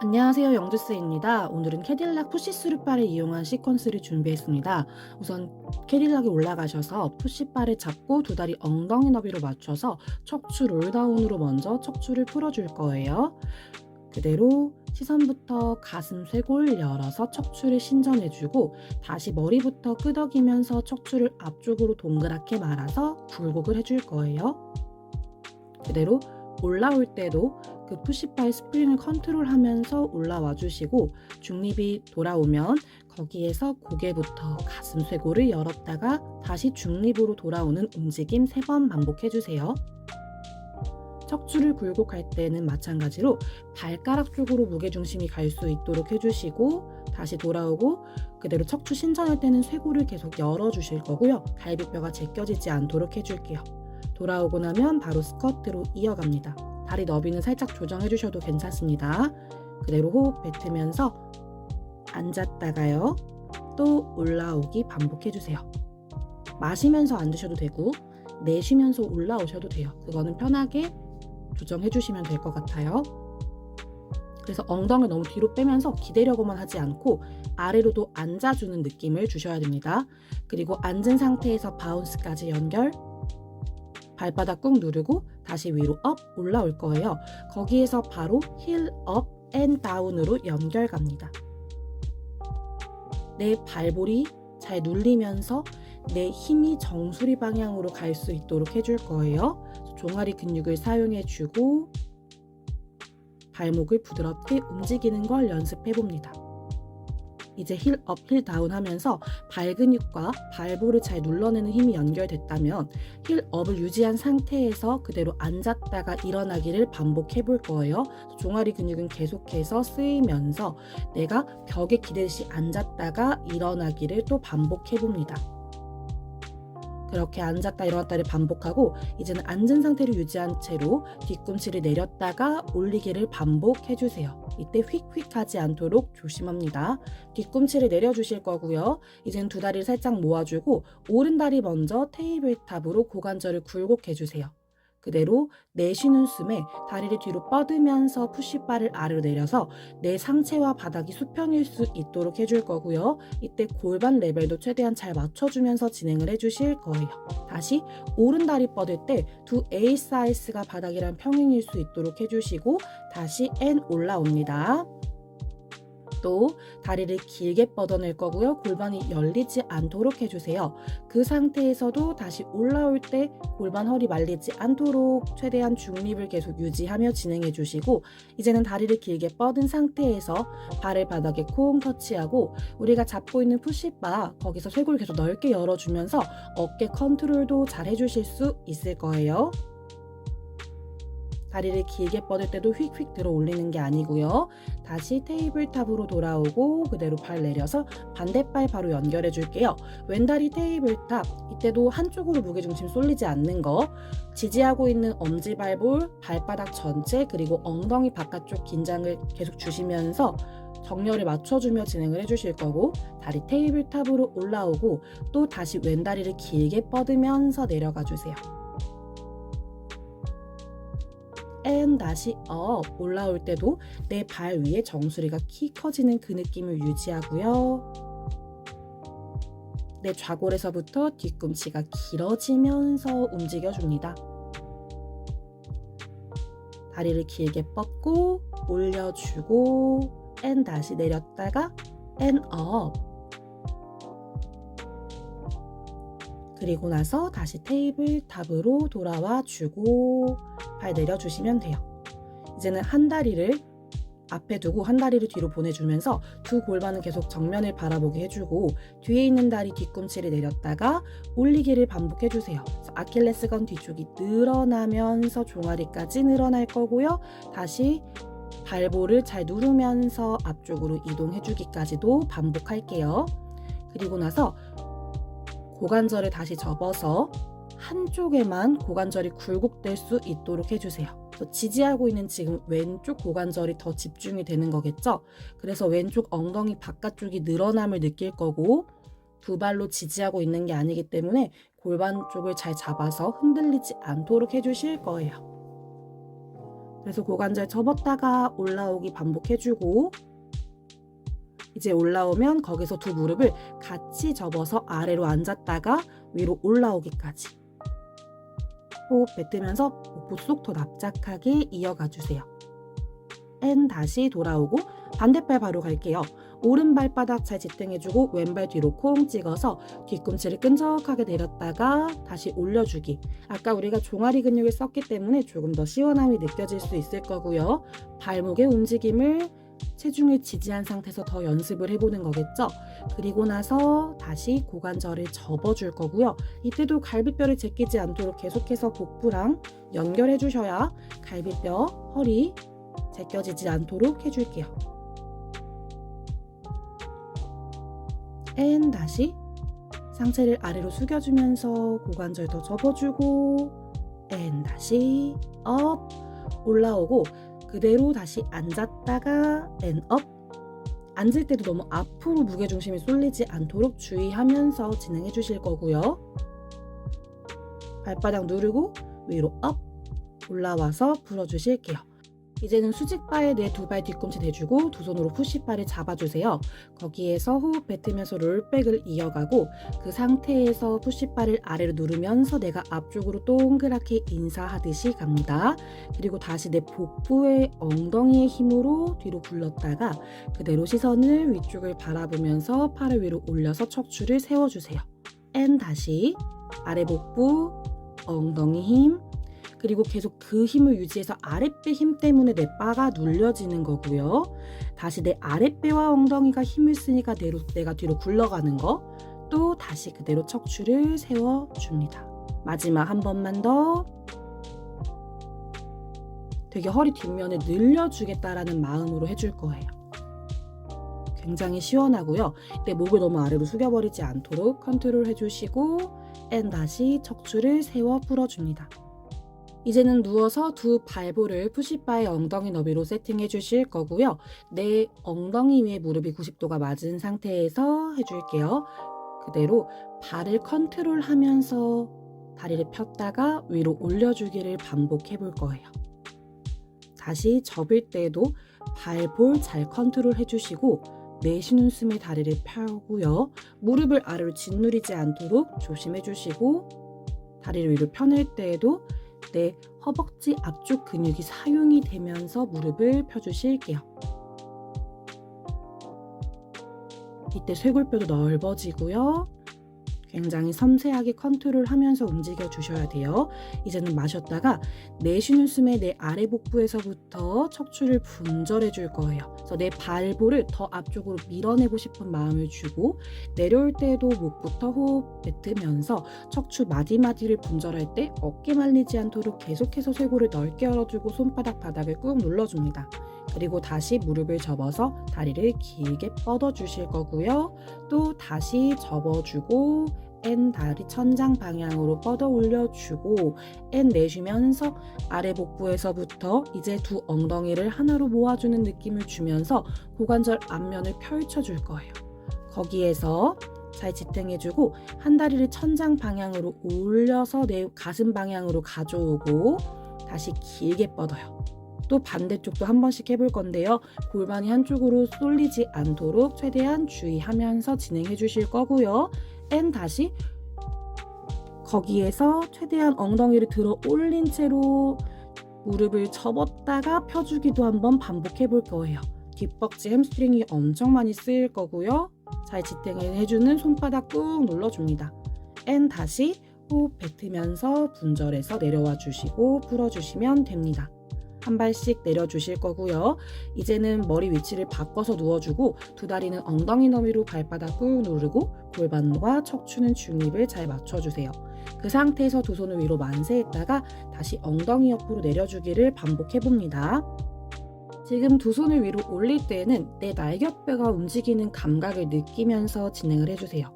안녕하세요, 영주스입니다. 오늘은 캐딜락 푸시스루바를 이용한 시퀀스를 준비했습니다. 우선 캐딜락에 올라가셔서 푸시바를 잡고 두 다리 엉덩이 너비로 맞춰서 척추 롤다운으로 먼저 척추를 풀어줄 거예요. 그대로 시선부터 가슴 쇄골 열어서 척추를 신전해주고 다시 머리부터 끄덕이면서 척추를 앞쪽으로 동그랗게 말아서 굴곡을 해줄 거예요. 그대로 올라올 때도 그 푸시바의 스프링을 컨트롤하면서 올라와 주시고 중립이 돌아오면 거기에서 고개부터 가슴 쇄골을 열었다가 다시 중립으로 돌아오는 움직임 3번 반복해 주세요. 척추를 굴곡할 때는 마찬가지로 발가락 쪽으로 무게중심이 갈 수 있도록 해주시고 다시 돌아오고 그대로 척추 신전할 때는 쇄골을 계속 열어주실 거고요. 갈비뼈가 제껴지지 않도록 해줄게요. 돌아오고 나면 바로 스쿼트로 이어갑니다. 다리 너비는 살짝 조정해 주셔도 괜찮습니다. 그대로 호흡 뱉으면서 앉았다가요. 또 올라오기 반복해 주세요. 마시면서 앉으셔도 되고 내쉬면서 올라오셔도 돼요. 그거는 편하게 조정해 주시면 될 것 같아요. 그래서 엉덩이를 너무 뒤로 빼면서 기대려고만 하지 않고 아래로도 앉아주는 느낌을 주셔야 됩니다. 그리고 앉은 상태에서 바운스까지 연결, 발바닥 꾹 누르고 다시 위로 업 올라올 거예요. 거기에서 바로 힐 업 앤 다운으로 연결 갑니다. 내 발볼이 잘 눌리면서 내 힘이 정수리 방향으로 갈 수 있도록 해줄 거예요. 종아리 근육을 사용해 주고 발목을 부드럽게 움직이는 걸 연습해 봅니다. 이제 힐 업, 힐 다운 하면서 발 근육과 발볼을 잘 눌러내는 힘이 연결됐다면 힐 업을 유지한 상태에서 그대로 앉았다가 일어나기를 반복해 볼 거예요. 종아리 근육은 계속해서 쓰이면서 내가 벽에 기대듯이 앉았다가 일어나기를 또 반복해 봅니다. 그렇게 앉았다 일어났다를 반복하고 이제는 앉은 상태를 유지한 채로 뒤꿈치를 내렸다가 올리기를 반복해주세요. 이때 휙휙 하지 않도록 조심합니다. 뒤꿈치를 내려주실 거고요. 이제는 두 다리를 살짝 모아주고 오른다리 먼저 테이블탑으로 고관절을 굴곡해주세요. 그대로 내쉬는 숨에 다리를 뒤로 뻗으면서 푸시바를 아래로 내려서 내 상체와 바닥이 수평일 수 있도록 해줄 거고요. 이때 골반 레벨도 최대한 잘 맞춰주면서 진행을 해주실 거예요. 다시 오른다리 뻗을 때 두 A 사이즈가 바닥이랑 평행일 수 있도록 해주시고 다시 N 올라옵니다. 또 다리를 길게 뻗어낼 거고요. 골반이 열리지 않도록 해주세요. 그 상태에서도 다시 올라올 때 골반 허리 말리지 않도록 최대한 중립을 계속 유지하며 진행해 주시고 이제는 다리를 길게 뻗은 상태에서 발을 바닥에 콩 터치하고 우리가 잡고 있는 푸시바 거기서 쇄골을 계속 넓게 열어주면서 어깨 컨트롤도 잘 해주실 수 있을 거예요. 다리를 길게 뻗을 때도 휙휙 들어 올리는 게 아니고요. 다시 테이블탑으로 돌아오고 그대로 발 내려서 반대발 바로 연결해 줄게요. 왼다리 테이블탑, 이때도 한쪽으로 무게중심 쏠리지 않는 거, 지지하고 있는 엄지발볼, 발바닥 전체 그리고 엉덩이 바깥쪽 긴장을 계속 주시면서 정렬을 맞춰주며 진행을 해주실 거고 다리 테이블탑으로 올라오고 또 다시 왼다리를 길게 뻗으면서 내려가 주세요. 앤 다시 업 올라올 때도 내 발 위에 정수리가 키 커지는 그 느낌을 유지하고요. 내 좌골에서부터 뒤꿈치가 길어지면서 움직여줍니다. 다리를 길게 뻗고 올려주고 앤 다시 내렸다가 앤 업 그리고 나서 다시 테이블탑으로 돌아와 주고 발 내려주시면 돼요. 이제는 한 다리를 앞에 두고 한 다리를 뒤로 보내주면서 두 골반은 계속 정면을 바라보게 해주고 뒤에 있는 다리 뒤꿈치를 내렸다가 올리기를 반복해주세요. 아킬레스건 뒤쪽이 늘어나면서 종아리까지 늘어날 거고요. 다시 발볼을 잘 누르면서 앞쪽으로 이동해주기까지도 반복할게요. 그리고 나서 고관절을 다시 접어서 한쪽에만 고관절이 굴곡될 수 있도록 해주세요. 지지하고 있는 지금 왼쪽 고관절이 더 집중이 되는 거겠죠? 그래서 왼쪽 엉덩이 바깥쪽이 늘어남을 느낄 거고 두 발로 지지하고 있는 게 아니기 때문에 골반 쪽을 잘 잡아서 흔들리지 않도록 해주실 거예요. 그래서 고관절 접었다가 올라오기 반복해주고, 이제 올라오면 거기서 두 무릎을 같이 접어서 아래로 앉았다가 위로 올라오기까지. 호흡 뱉으면서 복부 속 더 납작하게 이어가 주세요. 앤 다시 돌아오고 반대발 바로 갈게요. 오른 발바닥 잘 지탱해주고 왼발 뒤로 콩 찍어서 뒤꿈치를 끈적하게 내렸다가 다시 올려주기. 아까 우리가 종아리 근육을 썼기 때문에 조금 더 시원함이 느껴질 수 있을 거고요. 발목의 움직임을 체중을 지지한 상태에서 더 연습을 해보는 거겠죠. 그리고 나서 다시 고관절을 접어줄 거고요. 이때도 갈비뼈를 제끼지 않도록 계속해서 복부랑 연결해 주셔야 갈비뼈, 허리 제껴지지 않도록 해줄게요. 앤 다시 상체를 아래로 숙여주면서 고관절 더 접어주고, 앤 다시 업 올라오고 그대로 다시 앉았다가 앤 업. 앉을 때도 너무 앞으로 무게중심이 쏠리지 않도록 주의하면서 진행해 주실 거고요. 발바닥 누르고 위로 업 올라와서 풀어주실게요. 이제는 수직바에 내 두 발 뒤꿈치 대주고 두 손으로 푸시바를 잡아주세요. 거기에서 호흡 뱉으면서 롤백을 이어가고 그 상태에서 푸시바를 아래로 누르면서 내가 앞쪽으로 동그랗게 인사하듯이 갑니다. 그리고 다시 내 복부의 엉덩이의 힘으로 뒤로 굴렀다가 그대로 시선을 위쪽을 바라보면서 팔을 위로 올려서 척추를 세워주세요. 앤 다시 아래 복부, 엉덩이 힘, 그리고 계속 그 힘을 유지해서 아랫배 힘 때문에 내 바가 눌려지는 거고요. 다시 내 아랫배와 엉덩이가 힘을 쓰니까 내가 뒤로 굴러가는 거. 또 다시 그대로 척추를 세워줍니다. 마지막 한 번만 더. 되게 허리 뒷면을 늘려주겠다라는 마음으로 해줄 거예요. 굉장히 시원하고요. 내 목을 너무 아래로 숙여버리지 않도록 컨트롤 해주시고 앤 다시 척추를 세워 풀어줍니다. 이제는 누워서 두 발볼을 푸시바의 엉덩이 너비로 세팅해 주실 거고요. 내 엉덩이 위에 무릎이 90도가 맞은 상태에서 해줄게요. 그대로 발을 컨트롤하면서 다리를 폈다가 위로 올려주기를 반복해 볼 거예요. 다시 접을 때도 발볼 잘 컨트롤 해주시고 내쉬는 숨에 다리를 펴고요. 무릎을 아래로 짓누르지 않도록 조심해 주시고 다리를 위로 펴낼 때에도 내 허벅지 앞쪽 근육이 사용이 되면서 무릎을 펴주실게요. 이때 쇄골뼈도 넓어지고요. 굉장히 섬세하게 컨트롤하면서 움직여 주셔야 돼요. 이제는 마셨다가 내쉬는 숨에 내 아래 복부에서부터 척추를 분절해 줄 거예요. 그래서 내 발볼을 더 앞쪽으로 밀어내고 싶은 마음을 주고 내려올 때도 목부터 호흡 뱉으면서 척추 마디마디를 분절할 때 어깨 말리지 않도록 계속해서 쇄골을 넓게 열어주고 손바닥 바닥을 꾹 눌러줍니다. 그리고 다시 무릎을 접어서 다리를 길게 뻗어 주실 거고요. 또 다시 접어주고 앤 다리 천장 방향으로 뻗어 올려주고 앤 내쉬면서 아래 복부에서부터 이제 두 엉덩이를 하나로 모아주는 느낌을 주면서 고관절 앞면을 펼쳐줄 거예요. 거기에서 잘 지탱해주고 한 다리를 천장 방향으로 올려서 내 가슴 방향으로 가져오고 다시 길게 뻗어요. 또 반대쪽도 한 번씩 해볼 건데요. 골반이 한쪽으로 쏠리지 않도록 최대한 주의하면서 진행해 주실 거고요. 앤 다시 거기에서 최대한 엉덩이를 들어 올린 채로 무릎을 접었다가 펴주기도 한번 반복해 볼 거예요. 뒷벅지 햄스트링이 엄청 많이 쓰일 거고요. 잘 지탱해주는 손바닥 꾹 눌러줍니다. 앤 다시 호흡 뱉으면서 분절해서 내려와 주시고 풀어주시면 됩니다. 한 발씩 내려주실 거고요. 이제는 머리 위치를 바꿔서 누워주고 두 다리는 엉덩이 너비로 발바닥 꾹 누르고 골반과 척추는 중립을 잘 맞춰주세요. 그 상태에서 두 손을 위로 만세했다가 다시 엉덩이 옆으로 내려주기를 반복해봅니다. 지금 두 손을 위로 올릴 때는 내 날개뼈가 움직이는 감각을 느끼면서 진행을 해주세요.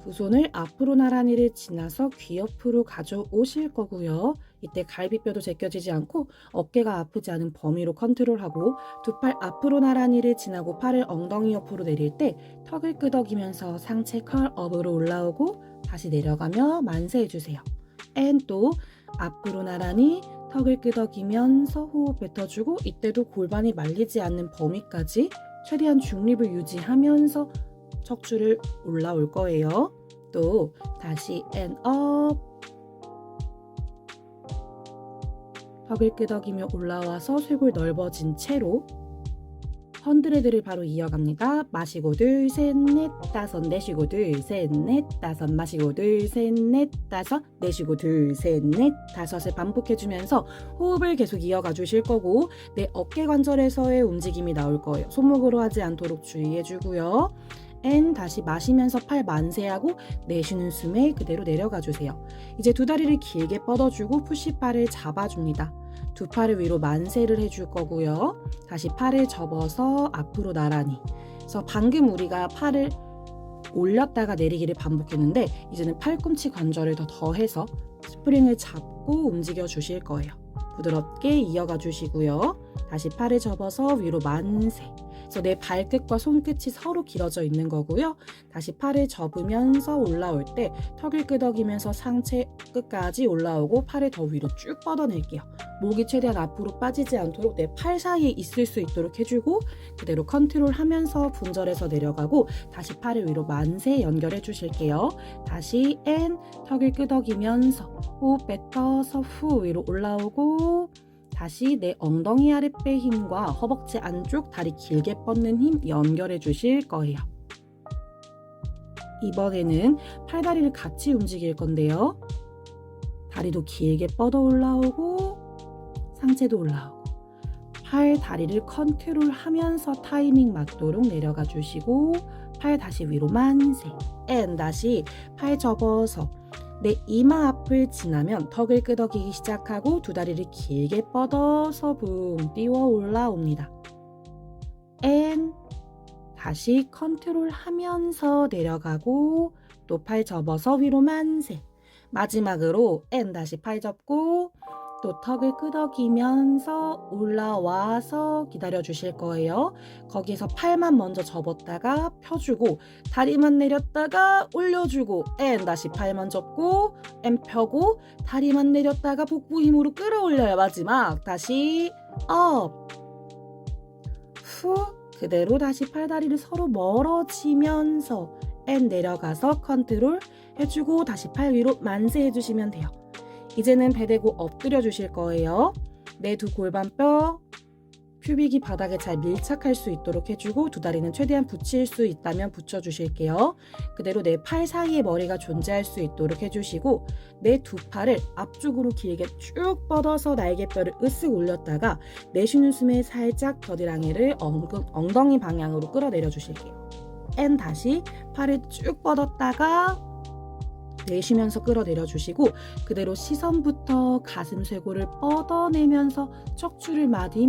두 손을 앞으로 나란히를 지나서 귀 옆으로 가져오실 거고요. 이때 갈비뼈도 제껴지지 않고 어깨가 아프지 않은 범위로 컨트롤하고 두 팔 앞으로 나란히를 지나고 팔을 엉덩이 옆으로 내릴 때 턱을 끄덕이면서 상체 컬업으로 올라오고 다시 내려가며 만세해주세요. 앤 또 앞으로 나란히 턱을 끄덕이면서 호흡 뱉어주고 이때도 골반이 말리지 않는 범위까지 최대한 중립을 유지하면서 척추를 올라올 거예요. 또 다시 and up 턱을 끄덕이며 올라와서 쇄골 넓어진 채로 100를 바로 이어갑니다. 마시고 둘, 셋, 넷, 다섯, 내쉬고 둘, 셋, 넷, 다섯, 마시고 둘, 셋, 넷, 다섯, 내쉬고 둘, 셋, 넷, 다섯을 반복해주면서 호흡을 계속 이어가 주실 거고 내 어깨 관절에서의 움직임이 나올 거예요. 손목으로 하지 않도록 주의해주고요. and 다시 마시면서 팔 만세하고 내쉬는 숨에 그대로 내려가 주세요. 이제 두 다리를 길게 뻗어주고 푸시바를 잡아줍니다. 두 팔을 위로 만세를 해줄 거고요. 다시 팔을 접어서 앞으로 나란히. 그래서 방금 우리가 팔을 올렸다가 내리기를 반복했는데 이제는 팔꿈치 관절을 더 더해서 스프링을 잡고 움직여 주실 거예요. 부드럽게 이어가 주시고요. 다시 팔을 접어서 위로 만세. 그래서 내 발끝과 손끝이 서로 길어져 있는 거고요. 다시 팔을 접으면서 올라올 때 턱을 끄덕이면서 상체 끝까지 올라오고 팔을 더 위로 쭉 뻗어낼게요. 목이 최대한 앞으로 빠지지 않도록 내 팔 사이에 있을 수 있도록 해주고 그대로 컨트롤하면서 분절해서 내려가고 다시 팔을 위로 만세 연결해 주실게요. 다시 and 턱을 끄덕이면서 호흡 뱉어서 후 위로 올라오고 다시 내 엉덩이 아랫배 힘과 허벅지 안쪽 다리 길게 뻗는 힘 연결해 주실 거예요. 이번에는 팔다리를 같이 움직일 건데요. 다리도 길게 뻗어 올라오고 상체도 올라오고 팔 다리를 컨트롤하면서 타이밍 맞도록 내려가 주시고 팔 다시 위로 만세 and 다시 팔 접어서 내 이마 앞을 지나면 턱을 끄덕이기 시작하고 두 다리를 길게 뻗어서 붕 띄워 올라옵니다. and 다시 컨트롤하면서 내려가고 또 팔 접어서 위로 만세. 마지막으로 and 다시 팔 접고 또 턱을 끄덕이면서 올라와서 기다려 주실 거예요. 거기에서 팔만 먼저 접었다가 펴주고 다리만 내렸다가 올려주고 and 다시 팔만 접고 and 펴고 다리만 내렸다가 복부 힘으로 끌어올려요. 마지막 다시 up 후 그대로 다시 팔다리를 서로 멀어지면서 and 내려가서 컨트롤 해주고 다시 팔 위로 만세 해주시면 돼요. 이제는 배 대고 엎드려 주실 거예요. 내 두 골반뼈 큐빅이 바닥에 잘 밀착할 수 있도록 해주고 두 다리는 최대한 붙일 수 있다면 붙여주실게요. 그대로 내 팔 사이에 머리가 존재할 수 있도록 해주시고 내 두 팔을 앞쪽으로 길게 쭉 뻗어서 날개뼈를 으쓱 올렸다가 내쉬는 숨에 살짝 겨드랑이를 엉덩이 방향으로 끌어내려 주실게요. and 다시 팔을 쭉 뻗었다가 내쉬면서 끌어내려 주시고 그대로 시선부터 가슴 쇄골을 뻗어내면서 척추를 마디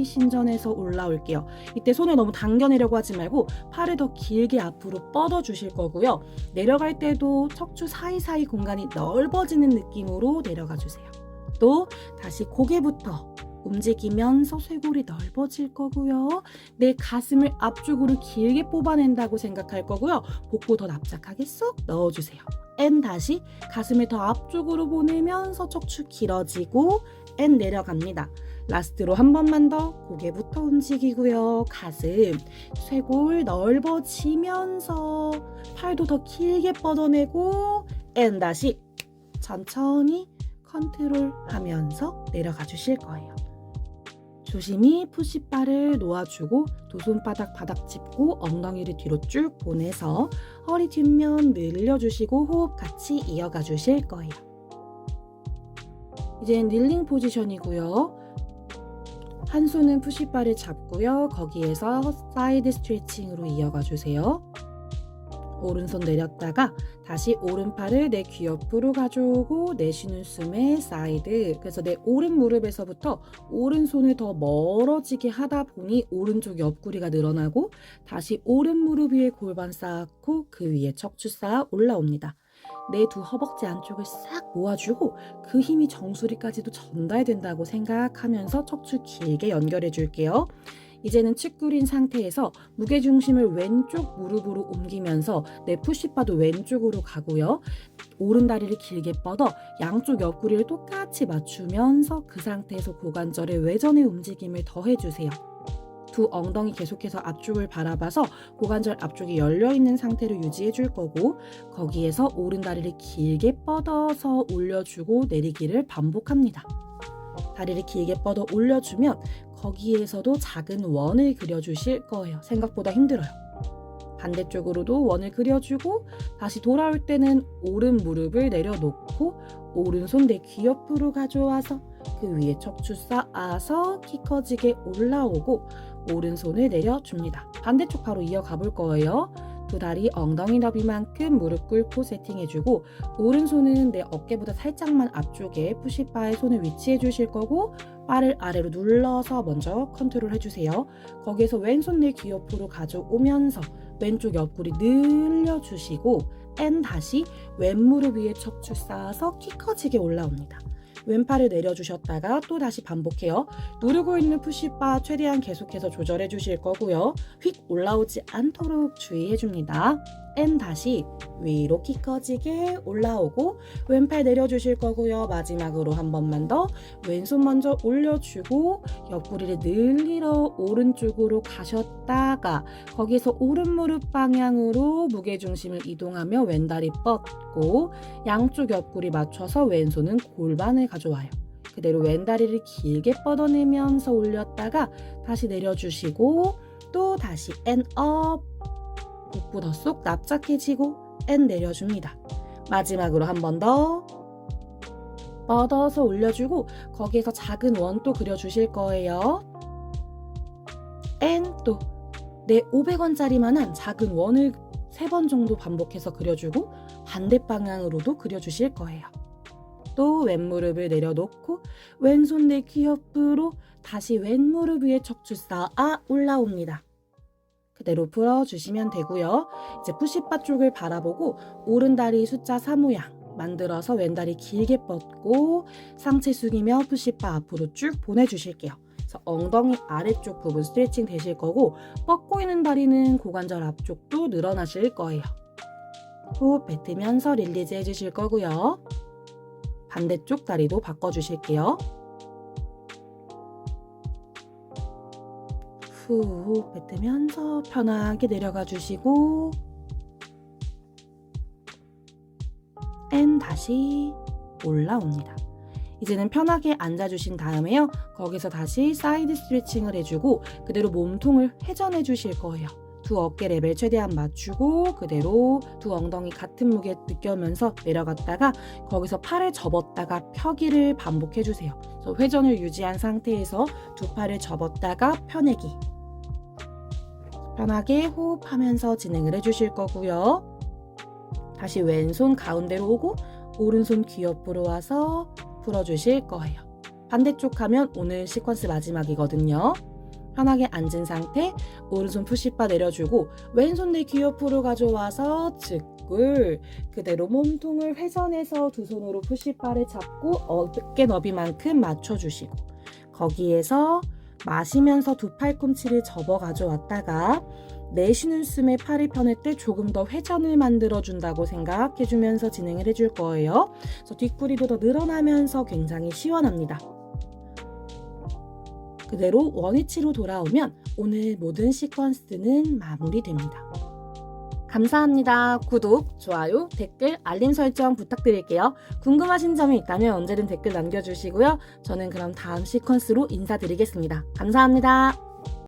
신전해서 올라올게요. 이때 손을 너무 당겨내려고 하지 말고 팔을 더 길게 앞으로 뻗어 주실 거고요. 내려갈 때도 척추 사이사이 공간이 넓어지는 느낌으로 내려가 주세요. 또 다시 고개부터 움직이면서 쇄골이 넓어질 거고요. 내 가슴을 앞쪽으로 길게 뽑아낸다고 생각할 거고요. 복부 더 납작하게 쏙 넣어주세요. and 다시 가슴을 더 앞쪽으로 보내면서 척추 길어지고 and 내려갑니다. 라스트로 한 번만 더 고개부터 움직이고요. 가슴, 쇄골 넓어지면서 팔도 더 길게 뻗어내고 and 다시 천천히 컨트롤하면서 내려가 주실 거예요. 조심히 푸시바를 놓아주고 두 손바닥 바닥 짚고 엉덩이를 뒤로 쭉 보내서 허리 뒷면 늘려주시고 호흡 같이 이어가 주실 거예요. 이제 닐링 포지션이고요. 한 손은 푸시바를 잡고요. 거기에서 사이드 스트레칭으로 이어가 주세요. 오른손 내렸다가 다시 오른팔을 내 귀 옆으로 가져오고 내쉬는 숨에 사이드. 그래서 내 오른 무릎에서부터 오른손을 더 멀어지게 하다 보니 오른쪽 옆구리가 늘어나고 다시 오른 무릎 위에 골반 쌓고 그 위에 척추 쌓아 올라옵니다. 내 두 허벅지 안쪽을 싹 모아주고 그 힘이 정수리까지도 전달된다고 생각하면서 척추 길게 연결해 줄게요. 이제는 측 구린 상태에서 무게중심을 왼쪽 무릎으로 옮기면서 내 푸시바도 왼쪽으로 가고요. 오른 다리를 길게 뻗어 양쪽 옆구리를 똑같이 맞추면서 그 상태에서 고관절의 외전의 움직임을 더해주세요. 두 엉덩이 계속해서 앞쪽을 바라봐서 고관절 앞쪽이 열려있는 상태로 유지해줄 거고, 거기에서 오른 다리를 길게 뻗어서 올려주고 내리기를 반복합니다. 다리를 길게 뻗어 올려주면 거기에서도 작은 원을 그려주실 거예요. 생각보다 힘들어요. 반대쪽으로도 원을 그려주고 다시 돌아올 때는 오른 무릎을 내려놓고 오른손 내 귀 옆으로 가져와서 그 위에 척추 쌓아서 키 커지게 올라오고 오른손을 내려줍니다. 반대쪽 바로 이어가 볼 거예요. 두 다리 엉덩이 너비만큼 무릎 꿇고 세팅해주고 오른손은 내 어깨보다 살짝만 앞쪽에 푸시바에 손을 위치해 주실 거고, 바를 아래로 눌러서 먼저 컨트롤 해주세요. 거기에서 왼손 내 귀 옆으로 가져오면서 왼쪽 옆구리 늘려주시고 다시 왼무릎 위에 척추 쌓아서 키 커지게 올라옵니다. 왼팔을 내려주셨다가 또 다시 반복해요. 누르고 있는 푸시바 최대한 계속해서 조절해 주실 거고요. 휙 올라오지 않도록 주의해 줍니다. 다시 위로 키 커지게 올라오고 왼팔 내려주실 거고요. 마지막으로 한 번만 더 왼손 먼저 올려주고 옆구리를 늘리러 오른쪽으로 가셨다가 거기서 오른 무릎 방향으로 무게중심을 이동하며 왼다리 뻗고 양쪽 옆구리 맞춰서 왼손은 골반을 가져와요. 그대로 왼다리를 길게 뻗어내면서 올렸다가 다시 내려주시고 또 다시 업, 복부 더 쏙 납작해지고 내려줍니다. 마지막으로 한 번 더 뻗어서 올려주고 거기에서 작은 원 또 그려주실 거예요. 또 내 500원짜리만한 작은 원을 3번 정도 반복해서 그려주고 반대 방향으로도 그려주실 거예요. 또 왼무릎을 내려놓고 왼손 내 귀 옆으로 다시 왼무릎 위에 척추 쌓아 올라옵니다. 그대로 풀어주시면 되고요. 이제 푸시바 쪽을 바라보고 오른다리 숫자 4 모양 만들어서 왼다리 길게 뻗고 상체 숙이며 푸시바 앞으로 쭉 보내주실게요. 그래서 엉덩이 아래쪽 부분 스트레칭 되실 거고 뻗고 있는 다리는 고관절 앞쪽도 늘어나실 거예요. 호흡 뱉으면서 릴리즈 해주실 거고요. 반대쪽 다리도 바꿔주실게요. 후 뱉으면서 편하게 내려가 주시고 다시 올라옵니다. 이제는 편하게 앉아주신 다음에요. 거기서 다시 사이드 스트레칭을 해주고 그대로 몸통을 회전해 주실 거예요. 두 어깨 레벨 최대한 맞추고 그대로 두 엉덩이 같은 무게 느껴면서 내려갔다가 거기서 팔을 접었다가 펴기를 반복해 주세요. 그래서 회전을 유지한 상태에서 두 팔을 접었다가 펴내기. 편하게 호흡하면서 진행을 해주실 거고요. 다시 왼손 가운데로 오고 오른손 귀 옆으로 와서 풀어주실 거예요. 반대쪽 하면 오늘 시퀀스 마지막이거든요. 편하게 앉은 상태, 오른손 푸시바 내려주고 왼손 내 귀 옆으로 가져와서 즉굴 그대로 몸통을 회전해서 두 손으로 푸시바를 잡고 어깨 너비만큼 맞춰주시고 거기에서 마시면서 두 팔꿈치를 접어 가져왔다가 내쉬는 숨에 팔을 펴낼 때 조금 더 회전을 만들어준다고 생각해주면서 진행을 해줄 거예요. 그래서 뒷구리도 더 늘어나면서 굉장히 시원합니다. 그대로 원위치로 돌아오면 오늘 모든 시퀀스는 마무리됩니다. 감사합니다. 구독, 좋아요, 댓글, 알림 설정 부탁드릴게요. 궁금하신 점이 있다면 언제든 댓글 남겨주시고요. 저는 그럼 다음 시퀀스로 인사드리겠습니다. 감사합니다.